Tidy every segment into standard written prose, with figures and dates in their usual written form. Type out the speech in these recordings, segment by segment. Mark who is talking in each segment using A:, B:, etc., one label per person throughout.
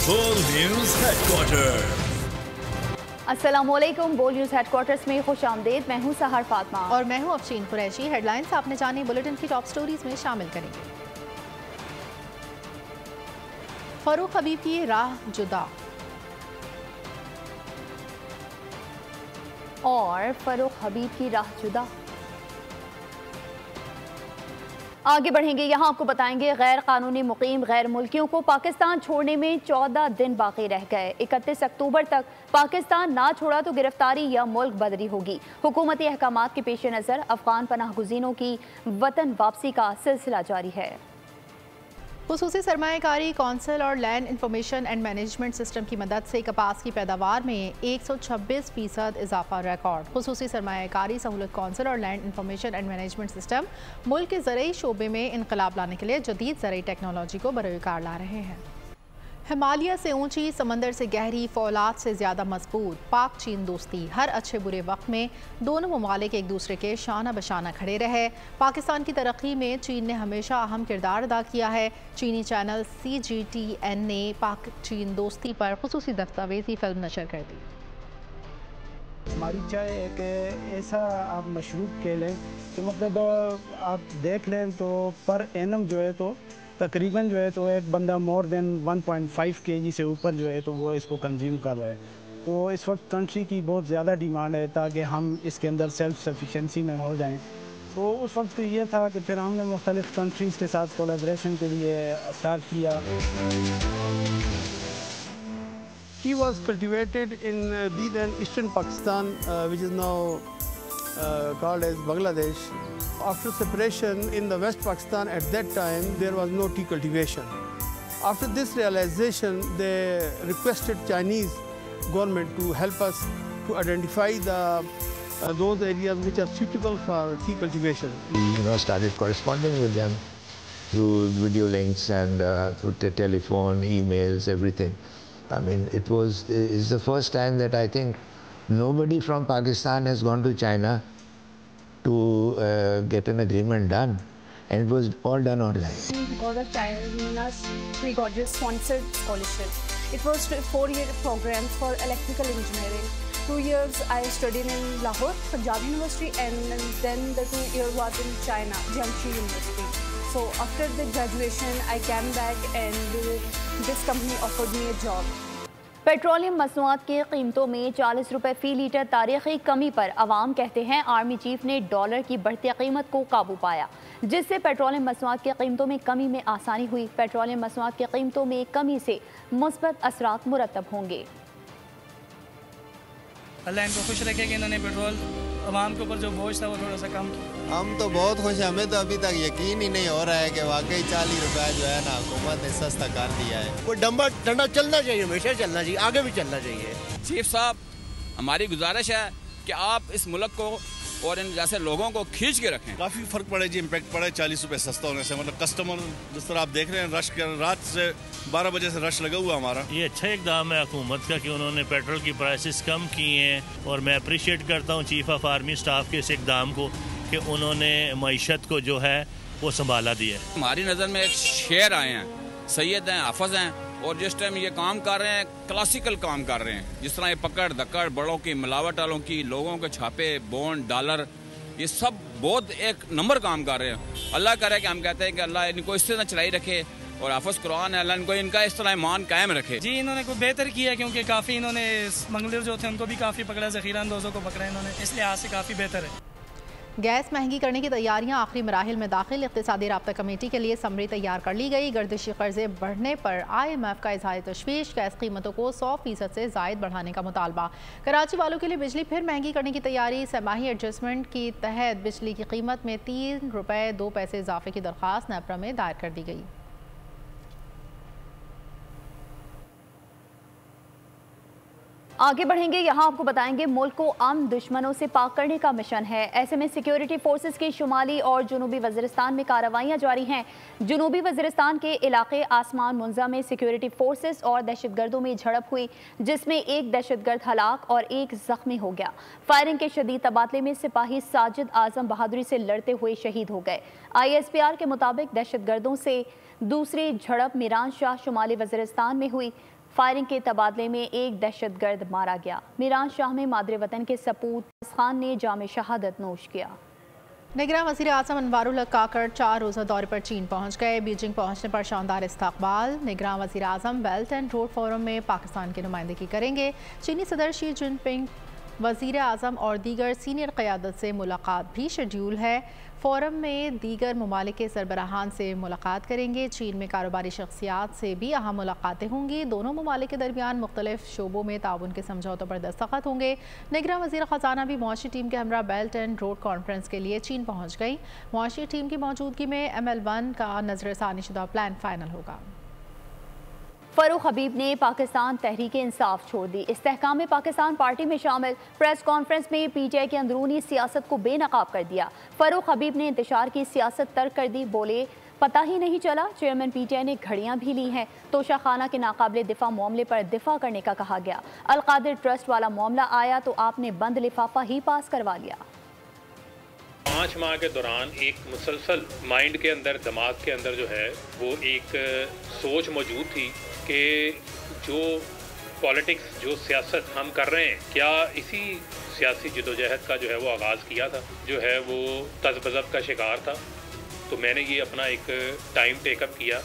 A: बोल news headquarter.
B: अस्सलामुअलैकुम। बोल न्यूज हेडक्वार्टर्स में खुश आमदेद। मैं हूं सहर फातिमा
C: और मैं हूं अफशीन कुरैशी। हेडलाइंस आपने जाने बुलेटिन की टॉप स्टोरीज में शामिल करेंगे। फरूख हबीब की राह जुदा
B: और फरूख हबीब की राह जुदा। आगे बढ़ेंगे, यहाँ आपको बताएंगे गैर कानूनी मुकीम गैर मुल्कियों को पाकिस्तान छोड़ने में 14 दिन बाकी रह गए। 31 अक्टूबर तक पाकिस्तान ना छोड़ा तो गिरफ्तारी या मुल्क बदरी होगी। हुकूमती अहकामात के पेश नज़र अफगान पनाह गुज़ीनों की वतन वापसी का सिलसिला जारी है।
C: खुसूसी सरमायाकारी कौंसिल और land information and management system की मदद से कपास की पैदावार में 126% इजाफा रिकॉर्ड। खुसूसी सरमायाकारी सहूलत कौंसिल और land information and management system मुल्क के ज़रई शोबे में इनकलाब लाने के लिए जदीद ज़रई टेक्नोलॉजी को बरोकार ला रहे हैं। हिमालय से ऊंची, समंदर से गहरी, फौलाद से ज़्यादा मजबूत, पाक चीन दोस्ती। हर अच्छे बुरे वक्त में दोनों ममालिक एक दूसरे के शाना बशाना खड़े रहे। पाकिस्तान की तरक्की में चीन ने हमेशा अहम किरदार अदा किया है। चीनी चैनल CGTN ने पाक चीन दोस्ती पर खुसूसी दस्तावेजी फिल्म नशर कर दी।
D: हमारी चाय एक ऐसा आप मशरूब के लें तो मतलब आप देख लें तो पर एनम जो है तो तकरीबन जो है तो एक बंदा मोर देन 1.5 kg से ऊपर जो है तो वो इसको कंज्यूम कर रहा है। तो इस वक्त कंट्री की बहुत ज़्यादा डिमांड है ताकि हम इसके अंदर सेल्फ सफिशेंसी में हो जाएं। तो उस वक्त ये था कि फिर हमने मुख्तलिफ कंट्रीज़ के साथ कोलैबोरेशन के लिए स्टार्ट किया।
E: Tea was cultivated in then eastern Pakistan, which is now called as Bangladesh. After separation in the West Pakistan at that time, there was no tea cultivation. After this realization, they requested Chinese government to help us to identify those areas which are suitable for tea cultivation.
F: We started corresponding with them through video links and through the telephone, emails, everything. I mean, it's the first time that I think nobody from Pakistan has gone to China to get an agreement done, and it was all done online.
G: Because of China, we got this sponsored scholarship. It was a 4-year program for electrical engineering. 2 years I studied in Lahore, Punjab University, and then the 2 years was in China, Jiangxi University. So after the graduation, I came back and this company offered me a job.
B: Petroleum मसनूआत की कीमतों में 40 रुपये फ़ी litre तारीखी कमी पर अवाम कहते हैं आर्मी चीफ ने डॉलर की बढ़ती कीमत को काबू पाया, जिससे पेट्रोलियम मसनूआत की कीमतों में कमी में आसानी हुई। पेट्रोलियम मसनूआत की कीमतों में कमी से मुस्बत असरात मुरतब होंगे।
H: अल्लाह इनको खुश रखे कि इन्होंने पेट्रोल अवाम के ऊपर जो बोझ था वो थोड़ा सा कम किया।
I: हम तो बहुत खुश हैं। हमें तो अभी तक यकीन ही नहीं हो रहा है कि वाकई 40 रुपया जो है ना हुकूमत ने सस्ता कर दिया है।
J: वो डंबा ठंडा चलना चाहिए, हमेशा चलना चाहिए, आगे भी चलना चाहिए।
K: चीफ साहब, हमारी गुजारिश है कि आप इस मुल्क को और इन जैसे लोगों को खींच के रखें।
L: काफ़ी फ़र्क पड़े जी, इम्पैक्ट पड़े 40 रुपये सस्ता होने से। मतलब कस्टमर जिस तरह आप देख रहे हैं रश कर, रात से 12 बजे से रश लगा हुआ हमारा।
M: ये अच्छा इकदाम है हुकूमत का कि उन्होंने पेट्रोल की प्राइसेस कम किए हैं, और मैं अप्रिशिएट करता हूँ चीफ ऑफ आर्मी स्टाफ के इस इकदाम को कि उन्होंने मईशत को जो है वो संभाला दिया है।
K: हमारी नज़र में एक शेर आए हैं, सैयद हैं, हाफज हैं, और जिस टाइम ये काम कर रहे हैं क्लासिकल काम कर रहे हैं, जिस तरह ये पकड़ धक्कड़ बड़ों की, मिलावट वालों की, लोगों के छापे, बॉन्ड, डॉलर, ये सब बहुत एक नंबर काम कर रहे हैं। अल्लाह करे कि हम कहते हैं कि अल्लाह इनको इस तरह चलाई रखे, और हाफिज कुरान है, अल्लाह इनको इनका इस तरह ईमान कायम रखे।
H: जी, इन्होंने कुछ बेहतर किया क्योंकि काफ़ी इन्होंने स्मगलर जो थे उनको भी काफ़ी पकड़ा, ज़ख़ीरा अंदोज़ों को पकड़ा इन्होंने, इस लिहाज से काफ़ी बेहतर है।
C: गैस महंगी करने की तैयारियां आखिरी मराहिल में दाखिल। इक़्तिसादी राब्ता कमेटी के लिए समरी तैयार कर ली गई। गर्दिशी कर्जे बढ़ने पर IMF का इज़हार तशवीश। गैस कीमतों को 100% से ज़ायद बढ़ाने का मुतालबा। कराची वालों के लिए बिजली फिर महंगी करने की तैयारी। समाही एडजस्टमेंट के तहत बिजली की कीमत में 3 रुपये 2 पैसे इजाफे की दरख्वास्त नेपरा में दायर कर दी गई।
B: आगे बढ़ेंगे, यहाँ आपको बताएंगे मुल्क को आम दुश्मनों से पाक करने का मिशन है। ऐसे में सिक्योरिटी फोर्सेस की शुमाली और जुनूबी वज़ीरिस्तान में कार्रवाइयाँ जारी हैं। जुनूबी वज़ीरिस्तान के इलाके आसमान मुंजा में सिक्योरिटी फोर्सेस और दहशतगर्दों में झड़प हुई, जिसमें एक दहशतगर्द हलाक और एक जख्मी हो गया। फायरिंग के शदीद तबादले में सिपाही साजिद आजम बहादुरी से लड़ते हुए शहीद हो गए। ISPR के मुताबिक दहशतगर्दों से दूसरी झड़प मीरान शाह शुमाली वज़ीरिस्तान में हुई। फायरिंग के तबादले में एक दहशतगर्द मारा गया। मीरान शाह में मादरे वतन के सपूत खान ने जाम शहादत नोश किया।
C: निगरान वज़ीर आज़म अनवारुल हक काकड़ 4 रोज़ा दौरे पर चीन पहुँच गए। बीजिंग पहुँचने पर शानदार इस्तकबाल। निगरान वज़ीर आज़म बेल्ट एंड रोड फोरम में पाकिस्तान की नुमाइंदगी करेंगे। चीनी सदर शी जिनपिंग, वज़ीर आज़म और दीगर सीनियर क़यादत से मुलाकात भी शेड्यूल है। फोरम में दीगर ममालिक के सरबराहान से मुलाकात करेंगे। चीन में कारोबारी शख्सियात से भी अहम मुलाकातें होंगी। दोनों ममालिक के दरमियान मुख्तलिफ शोबों में ताउन के समझौतों पर दस्तखत होंगे। निगरान वज़ीर ख़जाना भी मुआशी टीम के हमरा बेल्ट एंड रोड कॉन्फ्रेंस के लिए चीन पहुँच गई। मुआशी टीम की मौजूदगी में ML1 का नज़रसानी शुदा प्लान फाइनल होगा।
B: फरूख हबीब ने पाकिस्तान तहरीक इंसाफ छोड़ दी। इस्तेहकाम पाकिस्तान पार्टी में शामिल प्रेस कॉन्फ्रेंस में PTI की अंदरूनी सियासत को बेनकाब कर दिया। फरूख हबीब ने इंतशार की सियासत तर्क कर दी। बोले, पता ही नहीं चला चेयरमैन PTI ने घड़ियां भी ली हैं। तोशा खाना के नाकाबिले दिफा मामले पर दिफा करने का कहा गया। अलकादिर ट्रस्ट वाला मामला आया तो आपने बंद लिफाफा ही पास करवा लिया।
N: 5 माह के दौरान एक मुसलसल माइंड के अंदर, दिमाग के अंदर जो है वो एक सोच मौजूद थी कि जो पॉलिटिक्स, जो सियासत हम कर रहे हैं, क्या इसी सियासी जदोजहद का जो है वो आगाज़ किया था, जो है वो तज़बज़ब का शिकार था। तो मैंने ये अपना एक टाइम टेकअप किया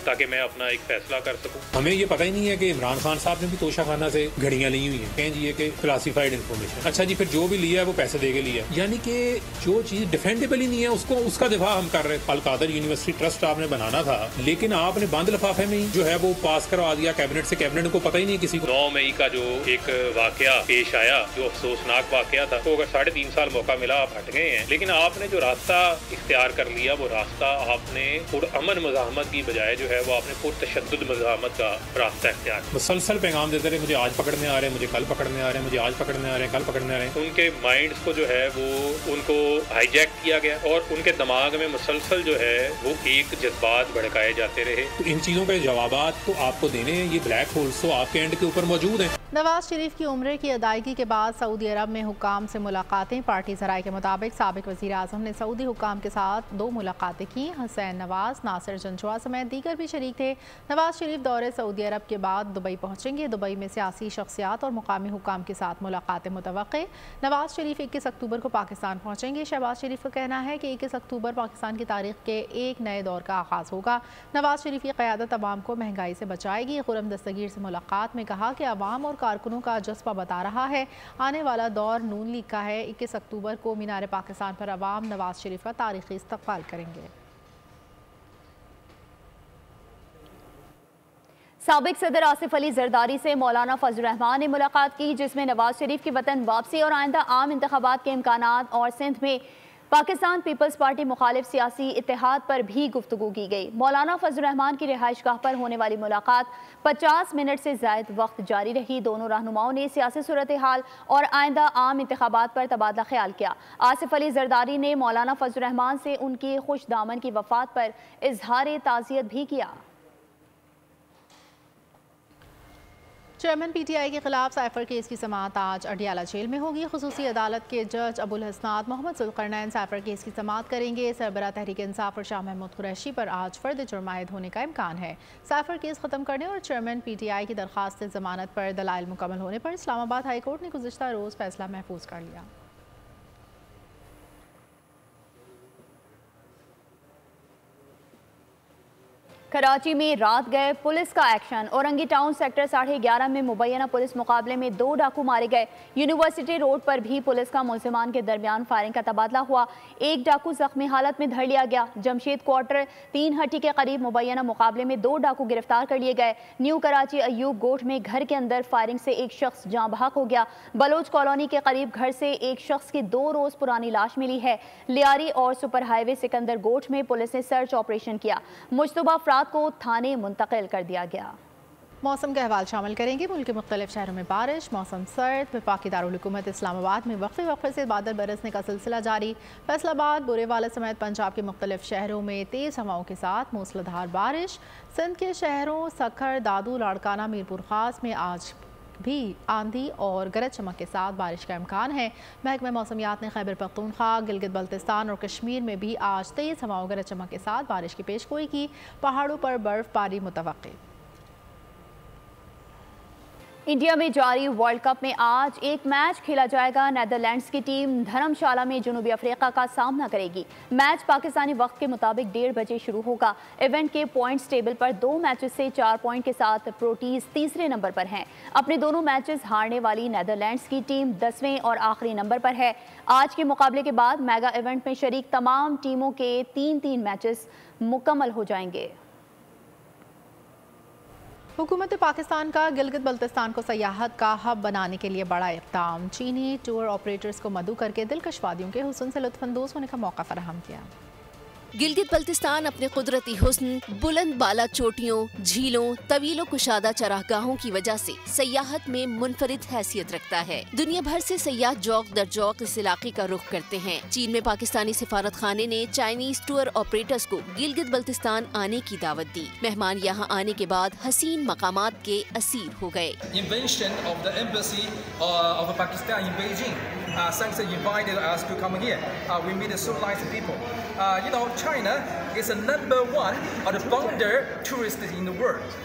N: ताकि मैं अपना एक फैसला कर सकूं।
O: हमें ये पता ही नहीं है कि इमरान खान साहब ने भी तोशा खाना से घड़ियां ली हुई हैं। कहें जी कि क्लासिफाइड इन्फॉर्मेशन। अच्छा जी, फिर जो भी लिया है वो पैसे दे के लिया, यानी कि जो चीज डिफेंडेबल ही नहीं है उसको, उसका दिफा हम कर रहे हैं। अलकादर यूनिवर्सिटी ट्रस्ट आपने बनाना था, लेकिन आपने बंद लिफाफे में ही जो है वो पास करवा दिया कैबिनेट से। कैबिनेट को पता ही नहीं किसी को।
N: 9 मई का जो एक वाकया पेश आया, जो अफसोसनाक वाकया था, तो अगर 3.5 साल मौका मिला, आप हट गए हैं। लेकिन आपने जो रास्ता इख्तियार कर लिया, वो रास्ता आपने पुरअमन मुज़ाहमत की बजाय जो है वो आपने पुरतशद्दुद मुज़ाहमत का रास्ता इख्तियार।
O: मुसलसल पैगाम देते रहे, मुझे आज पकड़ने आ रहे हैं, मुझे कल पकड़ने आ रहे हैं, मुझे आज पकड़ने आ रहे हैं, कल पकड़ने आ रहे हैं।
N: उनके माइंड्स को जो है वो उनको हाईजैक किया गया और उनके दिमाग में मुसलसल जो है वो एक जज्बात भड़काए जाते रहे।
O: तो इन चीज़ों के जवाबात तो आपको देने हैं। ये ब्लैक होल्स तो आपके एंड के ऊपर मौजूद हैं।
C: नवाज शरीफ की उम्र की अदायगी के बाद सऊदी अरब में हुकाम से मुलाकातें। पार्टी ज़राए के मुताबिक साबिक वज़ीर आज़म ने सऊदी हुकाम के साथ 2 मुलाकातें की। हुसैन नवाज, नासिर जंजुआ समेत दीगर भी शरीक थे। नवाज शरीफ दौरे सऊदी अरब के बाद दुबई पहुँचेंगे। दुबई में सियासी शख्सियात और मुकामी हुकाम के साथ मुलाकातें मुतवक्के। नवाज शरीफ 21 अक्टूबर को पाकिस्तान पहुँचेंगे। शहबाज शरीफ का कहना है कि 21 अक्टूबर पाकिस्तान की तारीख के एक नए दौर का आगाज़ होगा। नवाज शरीफ की क़यादत अवाम को महंगाई से बचाएगी। खुर्रम दस्तगीर से मुलाकात में कहा कि अवाम और कारकुनों का जज्बा बता रहा है आने वाला दौर नून लीग का है। 21 अक्टूबर को मीनार पाकिस्तान पर अवाम नवाज शरीफ का तारीखी इस्तकबाल करेंगे।
B: साबिक सदर आसिफ अली जरदारी से मौलाना फजल रहमान ने मुलाकात की, जिसमें नवाज शरीफ की वतन वापसी और आइंदा आम इंतखाबात के इम्कानात और सिंध में पाकिस्तान पीपल्स पार्टी मुखालिफ सियासी इत्तेहाद पर भी गुफ्तगू की गई। मौलाना फजल रहमान की रिहाइशगाह पर होने वाली मुलाकात 50 मिनट से ज़ायद वक्त जारी रही। दोनों रहनुमाओं ने सियासी सूरत हाल और आइंदा आम इंतखाबात पर तबादला ख्याल किया। आसिफ अली जरदारी ने मौलाना फजल रहमान से उनकी खुश दामन की वफात पर इजहार ताज़ियत भी किया।
C: चेयरमैन PTI के खिलाफ साइफर केस की समाअत आज अडियाला जेल में होगी। खुसूसी अदालत के जज अबुल हसनात मोहम्मद जुल्करनैन साइफर केस की समाअत करेंगे। सरबराह तहरीक इंसाफ और शाह महमूद कुरैशी पर आज फर्द जुर्म आयद होने का इम्कान है। साइफर केस ख़त्म करने और चेयरमैन PTI की दरख्वास्त ज़मानत पर दलाइल मुकम्मल होने पर इस्लामाबाद हाई कोर्ट ने गुज़िश्ता रोज़ फैसला महफूज कर लिया।
B: कराची में रात गए पुलिस का एक्शन। औरंगी टाउन सेक्टर 11:30 में मुबैना पुलिस मुकाबले में 2 डाकू मारे गए। यूनिवर्सिटी रोड पर भी पुलिस का मुल्जिमान के दरमियान फायरिंग का तबादला हुआ। एक डाकू जख्मी हालत में धर लिया गया। जमशेद क्वार्टर 3 हट्टी के करीब मुबैना मुकाबले में 2 डाकू गिरफ्तार कर लिए गए। न्यू कराची अयूब गोठ में घर के अंदर फायरिंग से एक शख्स जाँ बहक हो गया। बलोच कॉलोनी के करीब घर से एक शख्स की 2 रोज पुरानी लाश मिली है। लियारी और सुपर हाईवे सिकंदर गोठ में पुलिस ने सर्च ऑपरेशन किया। मुश्तबा अफराद को थाने मुंतकिल कर दिया गया।
C: मौसम के अहवाल शामिल करेंगे। मुल्क के मुख्तलिफ शहरों में बारिश, मौसम सर्द। वफाकी दारुल हुकूमत इस्लामाबाद में वक्फे वक्फे से बादल बरसने का सिलसिला जारी। फैसलाबाद, बुरेवाला समेत पंजाब के मुख्तलिफ शहरों में तेज़ हवाओं के साथ मूसलाधार बारिश। सिंध के शहरों सखर, दादू, लाड़काना, मीरपुर खास में आज भी आंधी और गरज चमक के साथ बारिश का इम्कान है। महकमा मौसमियात ने खैबर पख्तूनख्वा, गिलगित बल्तिस्तान और कश्मीर में भी आज तेज़ हवाओं गरज चमक के साथ बारिश की पेशगोई की। पहाड़ों पर बर्फबारी मुतवक्की।
B: इंडिया में जारी वर्ल्ड कप में आज एक मैच खेला जाएगा। नेदरलैंड्स की टीम धर्मशाला में जनूबी अफ्रीका का सामना करेगी। मैच पाकिस्तानी वक्त के मुताबिक 1:30 बजे शुरू होगा। इवेंट के पॉइंट्स टेबल पर 2 मैचेस से 4 पॉइंट के साथ प्रोटीज तीसरे नंबर पर हैं। अपने दोनों मैचेस हारने वाली नेदरलैंड्स की टीम 10वें और आखिरी नंबर पर है। आज के मुकाबले के बाद मेगा इवेंट में शरीक तमाम टीमों के 3-3 मैचेस मुकम्मल हो जाएंगे।
C: हुकूमत पाकिस्तान का गिलगित बल्तिस्तान को सयाहत का हब बनाने के लिए बड़ा इक़दाम। चीनी टूर ऑपरेटर्स को मदऊ करके दिलकश वादियों के हुस्न से लुत्फानंदोज होने का मौका फराहम किया।
P: गिलगित बल्तिस्तान अपने कुदरती हुस्न, बुलंद बाला चोटियों, झीलों, तवीलो कुशादा चरागाहों की वजह से सयाहत में मुनफरिद हैसियत रखता है। दुनिया भर से सयाह जौक दर जौक इस इलाके का रुख करते हैं। चीन में पाकिस्तानी सिफारत खाने ने चाइनीज टूर ऑपरेटर्स को गिलगित बल्तिस्तान आने की दावत दी। मेहमान यहाँ आने के बाद हसीन मकामात के असीर हो गए।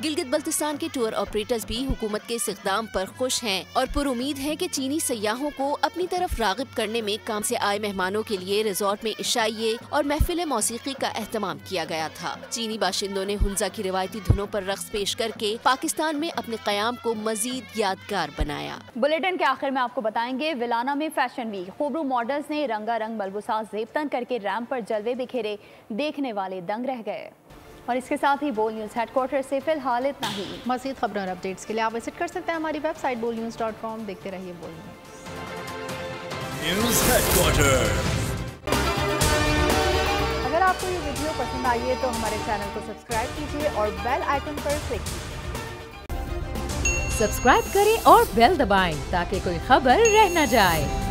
P: गिलगित बल्तिस्तान के टूर ऑपरेटर्स भी हुकूमत के इस इक़दाम पर खुश हैं और पुरुमीद हैं कि चीनी सयाहों को अपनी तरफ राग़िब करने में काम से आए मेहमानों के लिए रिजॉर्ट में इशाइये और महफिल मौसीकी का एहतमाम किया गया था। चीनी बाशिंदों ने हुंजा की रिवायती धुनों पर रक्स पेश करके पाकिस्तान में अपने क़याम को मजीद यादगार बनाया।
B: बुलेटिन के आखिर में आपको बताएंगे, विलाना में फैशन वीक, खूबरू मॉडल्स ने रंगारंग मलबूसात ज़ेबतन करके रैंप पर जलवे बिखेरे, देखने वाले दंग रह गए। और इसके साथ ही बोल न्यूज़ हेडक्वार्टर से फिलहाल इतना ही।
C: मज़ीद खबरों और अपडेट्स के लिए आप विजिट कर सकते हैं हमारी वेबसाइट bolnews.com। देखते रहिए बोल
A: न्यूज़ हेडक्वार्टर।
C: अगर आपको ये वीडियो पसंद आई है तो हमारे चैनल को सब्सक्राइब कीजिए और बेल आइकन पर क्लिक कीजिए।
Q: सब्सक्राइब करें और बेल दबाएं ताकि कोई खबर रह न जाए।